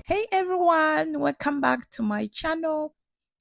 Hey everyone, welcome back to my channel.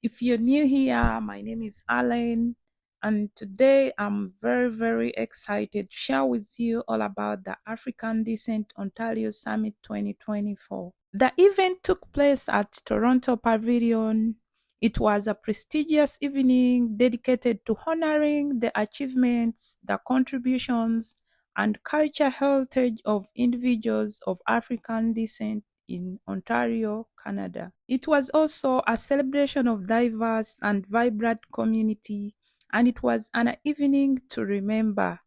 If you're new here, my name is Alan, and today I'm very excited to share with you all about the African Descent Ontario Summit 2024. The event took place at Toronto Pavilion. It was a prestigious evening dedicated to honoring the achievements, the contributions, and cultural heritage of individuals of African descent in Ontario, Canada. It was also a celebration of diverse and vibrant community, and it was an evening to remember.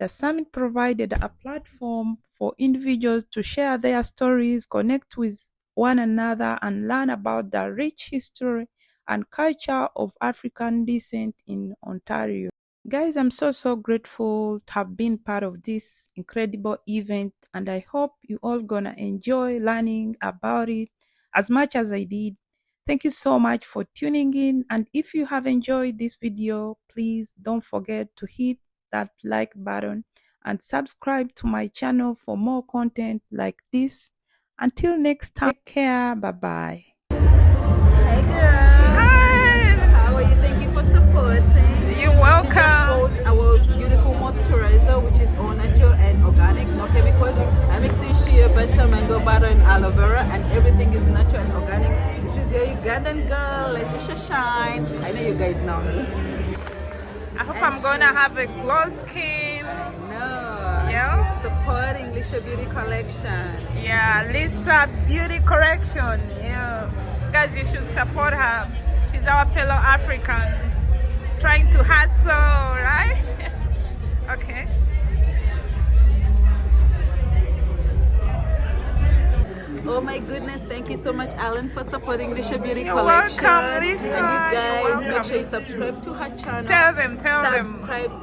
The summit provided a platform for individuals to share their stories, connect with one another, and learn about the rich history and culture of African descent in Ontario. Guys, I'm so grateful to have been part of this incredible event, and I hope you all gonna enjoy learning about it as much as I did. Thank you so much for tuning in, and if you have enjoyed this video, please don't forget to hit that like button and subscribe to my channel for more content like this. Until next time, take care. Bye bye. Hey girl. Hi. How are you? Thank you for supporting. You're welcome. She just bought our beautiful moisturizer, which is all natural and organic, no chemicals. I'm mixing shea butter, mango butter, and aloe vera, and everything is natural and organic. This is your Ugandan girl, Letitia Shine. I know you guys know me. I hope I'm gonna have a glow skin. No. Yeah. She's supporting Lisa Beauty Collection. Yeah, Lisa Beauty Correction. Yeah. Guys, you should support her. She's our fellow African. Trying to hustle, right? Okay. Oh my goodness, thank you so much, Alan, for supporting Lisa Beauty You're Collection. welcome, Lisa. And you guys, You're make welcome. sure you subscribe to her channel. Tell them.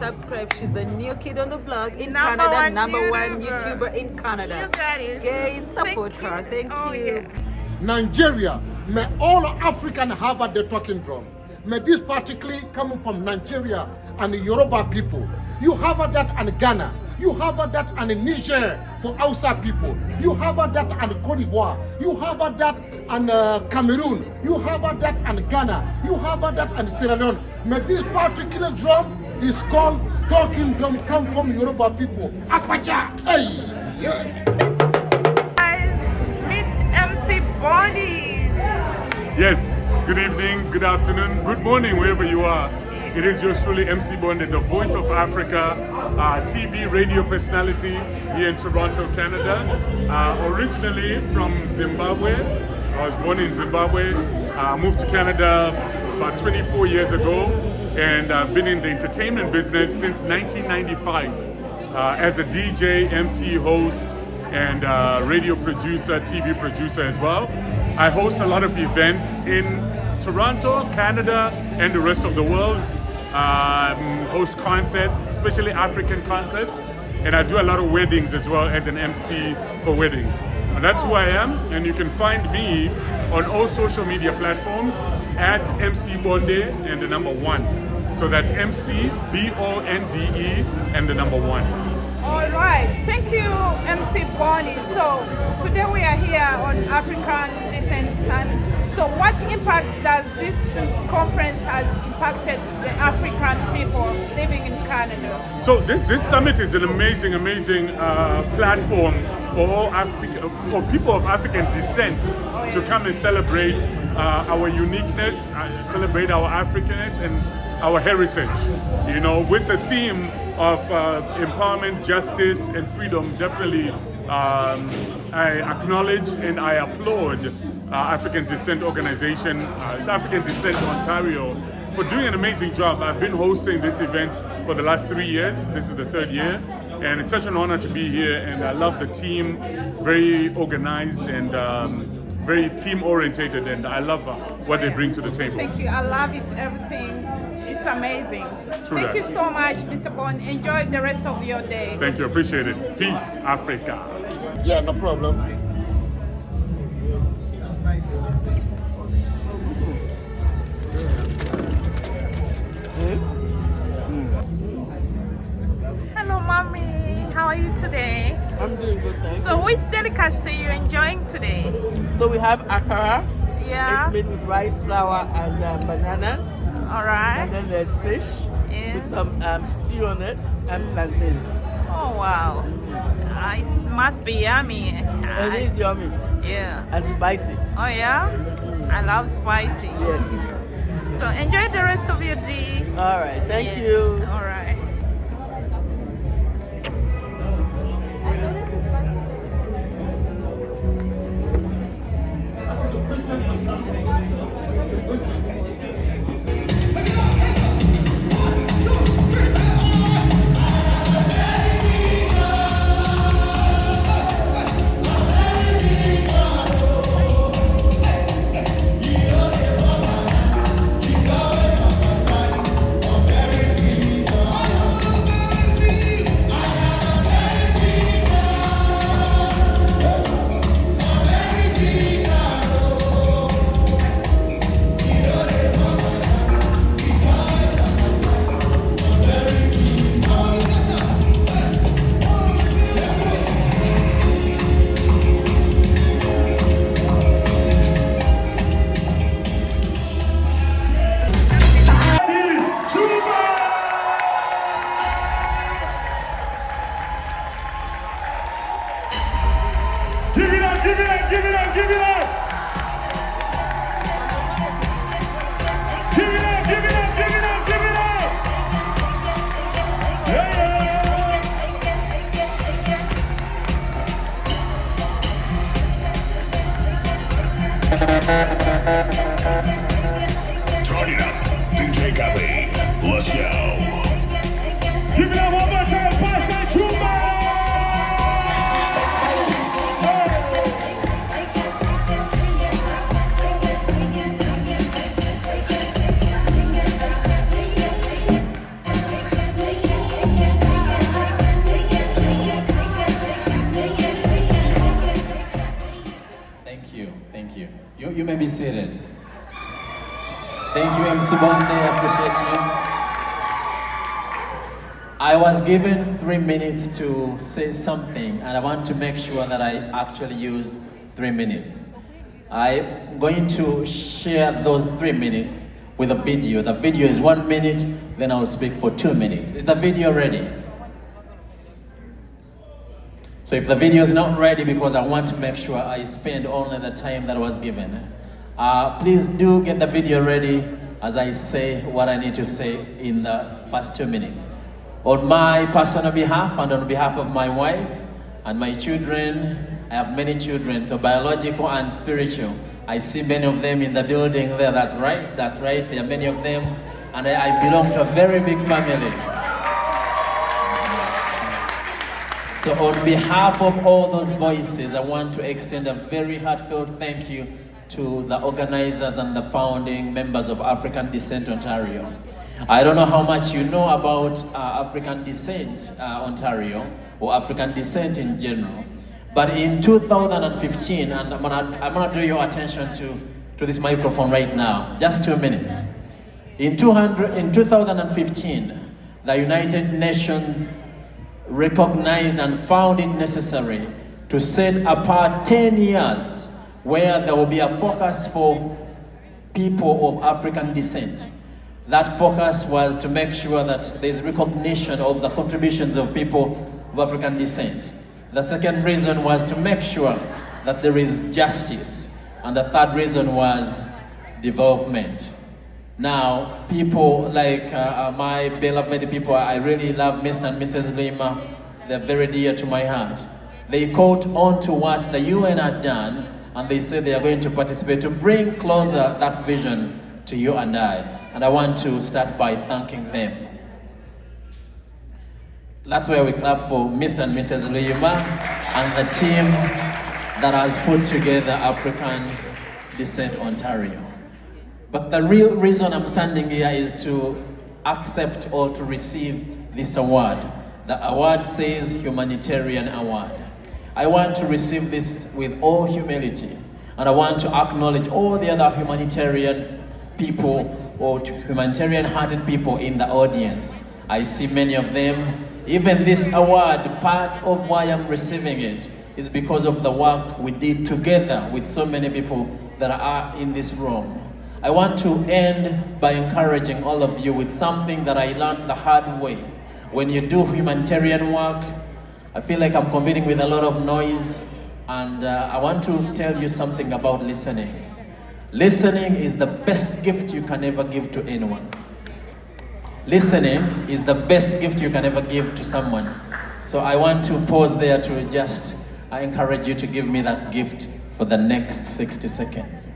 Subscribe. She's the new kid on the block in Number Canada, one number one YouTuber. YouTuber in Canada. You got it. Guys, support Thank her. you. Thank Oh, you. yeah. Nigeria, may all African have the talking drum. May this particularly come from Nigeria and the Yoruba people. You have that and Ghana. You have that and Niger for outside people. You have that and Cote d'Ivoire. You have that and Cameroon. You have that and Ghana. You have that and Sierra Leone. May this particular drum is called talking drum come from Yoruba people. Akwacha. Hey. Yeah. Guys, meet MC Bonnie. Yes, good evening, good afternoon, good morning, wherever you are. It is yours truly, MC Bonde, the voice of Africa, TV, radio personality here in Toronto, Canada. Originally from Zimbabwe. I was born in Zimbabwe, moved to Canada about 24 years ago, and I've been in the entertainment business since 1995 as a DJ, MC, host, and radio producer, TV producer as well. I host a lot of events in Toronto, Canada, and the rest of the world. Host concerts, especially African concerts, and I do a lot of weddings as well as an MC for weddings. And that's who I am, and you can find me on all social media platforms at MC Bonde and the number 1. So that's MC BONDE and the number 1. All right, thank you, MC Bonnie. So today we are here on African Descent, and so what impact does this conference has impacted the African people living in Canada? So this summit is an amazing platform for all for people of African descent to come and celebrate our uniqueness, celebrate our Africanness and our heritage. You know, with the theme of empowerment, justice, and freedom. Definitely, I acknowledge and I applaud African Descent Organization, African Descent Ontario, for doing an amazing job. I've been hosting this event for the last 3 years. This is the 3rd year, and it's such an honor to be here. And I love the team, very organized and very team-orientated, and I love what they bring to the table. Thank you. I love it. Everything. It's amazing. Thank you so much, Mr. Bond. Enjoy the rest of your day. Thank you. Appreciate it. Peace, Africa. Yeah, no problem. Hello, mommy. How are you today? I'm doing good, thank So you. which delicacy you enjoying today? So we have akara. Yeah. It's made with rice flour and bananas. All right. And then there's fish Yeah. with some stew on it and plantain. Oh wow. It must be yummy. It is yummy Yeah. and spicy. Oh yeah? I love spicy. Yes. So enjoy the rest of your day. All right, thank Yeah. you. All right. Give it up, give it up, give it up, give it up! Give it up, give it up, give it up, give it up! Yeah, yeah. Turn it up, DJ Gala. Let's go. Give it up one more time, Pastor Chuma! Thank you. You may be seated. Thank you, MC Bonde. I appreciate you. I was given 3 minutes to say something, and I want to make sure that I actually use 3 minutes. I'm going to share those 3 minutes with a video. The video is 1 minute, then I'll speak for 2 minutes. Is the video ready? So if the video is not ready, because I want to make sure I spend only the time that was given, please do get the video ready as I say what I need to say in the first 2 minutes. On my personal behalf and on behalf of my wife and my children, I have many children, so biological and spiritual. I see many of them in the building there. That's right, there are many of them. And I belong to a very big family. So on behalf of all those voices, I want to extend a very heartfelt thank you to the organizers and the founding members of African Descent Ontario. I don't know how much you know about African Descent Ontario, or African Descent in general, but in 2015, and I'm gonna draw your attention to this microphone right now, just 2 minutes. In 2015, the United Nations recognized and found it necessary to set apart 10 years where there will be a focus for people of African descent. That focus was to make sure that there's recognition of the contributions of people of African descent. The second reason was to make sure that there is justice. And the third reason was development. Now, people like my beloved people, I really love Mr. and Mrs. Lima. They're very dear to my heart. They caught on to what the UN had done, and they said they are going to participate to bring closer that vision to you and I. And I want to start by thanking them. That's where we clap for Mr. and Mrs. Lima and the team that has put together African Descent Ontario. But the real reason I'm standing here is to accept or to receive this award. The award says Humanitarian Award. I want to receive this with all humility, and I want to acknowledge all the other humanitarian people or humanitarian-hearted people in the audience. I see many of them Even this award, part of why I'm receiving it is because of the work we did together with so many people that are in this room. I want to end by encouraging all of you with something that I learned the hard way. When you do humanitarian work, I feel like I'm competing with a lot of noise, and I want to tell you something about listening. Listening is the best gift you can ever give to anyone. Listening is the best gift you can ever give to someone. So I want to pause there to just encourage you to give me that gift for the next 60 seconds.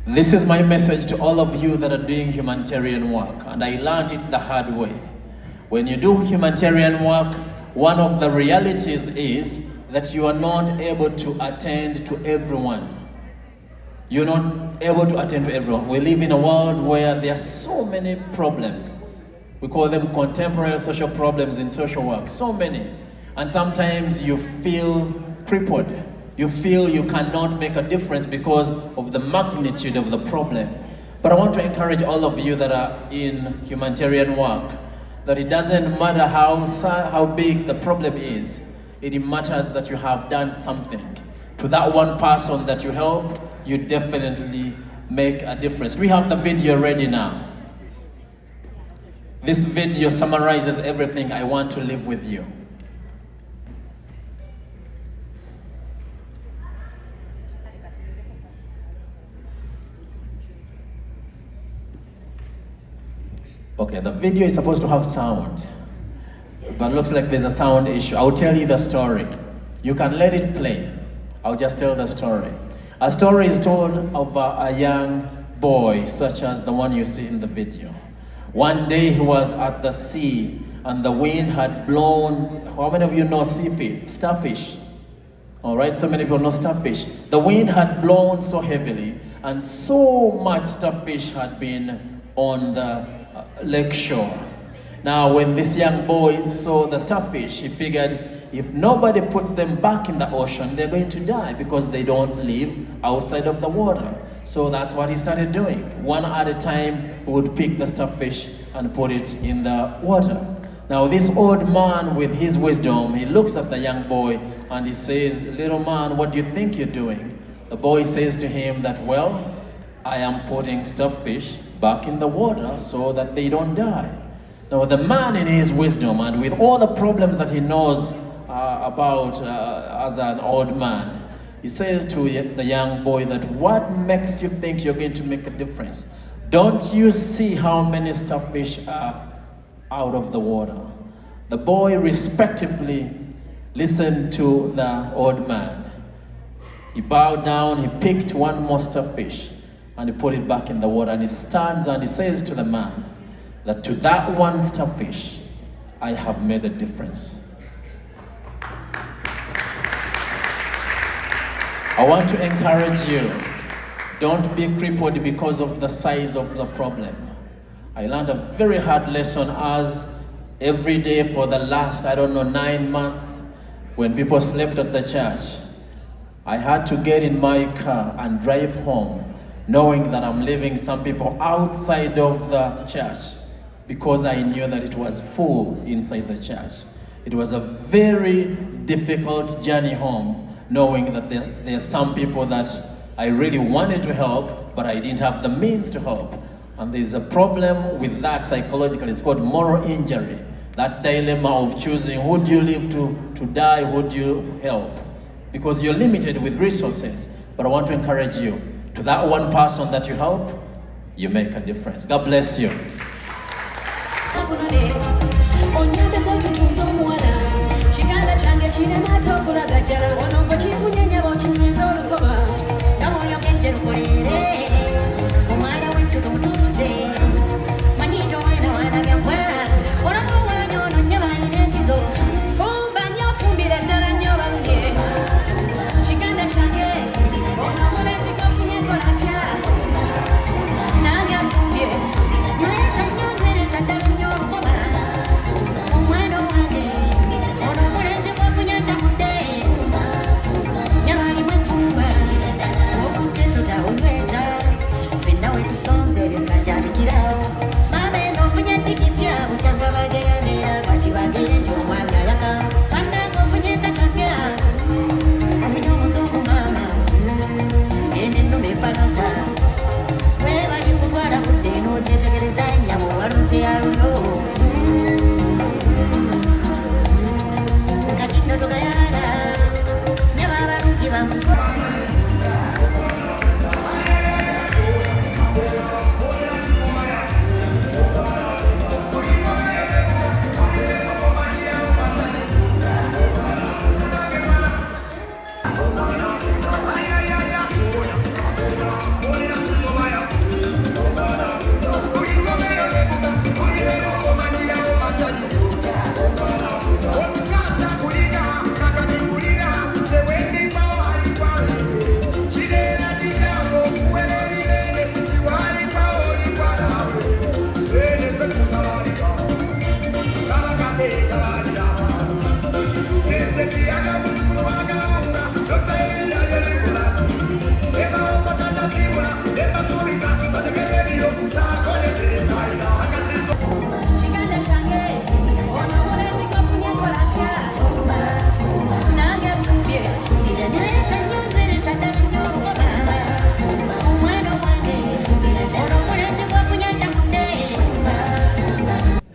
This is my message to all of you that are doing humanitarian work, and I learned it the hard way. When you do humanitarian work, one of the realities is that you are not able to attend to everyone. You're not able to attend to everyone. We live in a world where there are so many problems. We call them contemporary social problems in social work, so many. And sometimes you feel crippled. You feel you cannot make a difference because of the magnitude of the problem. But I want to encourage all of you that are in humanitarian work that it doesn't matter how big the problem is. It matters that you have done something. To that one person that you help, you definitely make a difference. We have the video ready now. This video summarizes everything I want to leave with you. Okay, the video is supposed to have sound, but looks like there's a sound issue. I'll tell you the story. You can let it play. I'll just tell the story. A story is told of a young boy, such as the one you see in the video. One day he was at the sea and the wind had blown. How many of you know seafood? Starfish. All right, so many people know starfish. The wind had blown so heavily and so much starfish had been on the lake shore. Now, when this young boy saw the starfish, he figured if nobody puts them back in the ocean, they're going to die because they don't live outside of the water. So that's what he started doing. One at a time, he would pick the starfish and put it in the water. Now, this old man, with his wisdom, he looks at the young boy and he says, "Little man, what do you think you're doing?" The boy says to him that, "Well, I am putting starfish back in the water so that they don't die." Now, the man, in his wisdom and with all the problems that he knows about as an old man, he says to the young boy that, "What makes you think you're going to make a difference? Don't you see how many starfish are out of the water?" The boy respectfully listened to the old man. He bowed down, he picked one more starfish and he put it back in the water, and he stands and he says to the man that, "To that one starfish, I have made a difference." I want to encourage you, don't be crippled because of the size of the problem. I learned a very hard lesson as every day for the last, 9 months, when people slept at the church, I had to get in my car and drive home, knowing that I'm leaving some people outside of the church because I knew that it was full inside the church. It was a very difficult journey home, knowing that there are some people that I really wanted to help, but I didn't have the means to help. And there's a problem with that psychologically. It's called moral injury. That dilemma of choosing who do you leave to die, who do you help? Because you're limited with resources. But I want to encourage you, to that one person that you help, you make a difference. God bless you.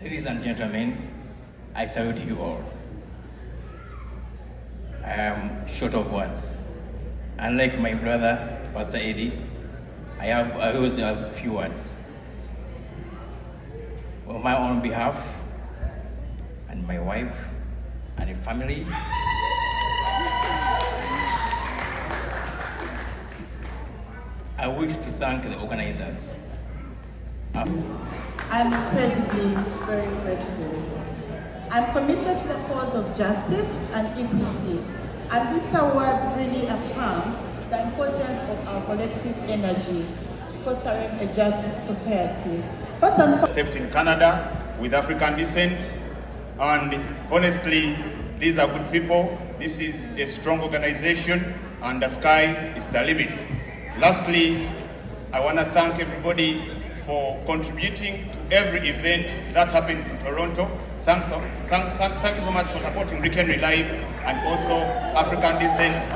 Ladies and gentlemen, I salute you all. I am short of words. Unlike my brother, Pastor Eddie, I also have few words. On my own behalf, and my wife, and the family, I wish to thank the organizers. I'm incredibly very grateful. I'm committed to the cause of justice and equity, and this award really affirms the importance of our collective energy to fostering a just society. First and foremost, Stepped in Canada with African descent, and honestly, these are good people. This is a strong organization, and the sky is the limit. Lastly, I want to thank everybody for contributing to every event that happens in Toronto. Thank you so much for supporting Rick Henry Live and also African Descent.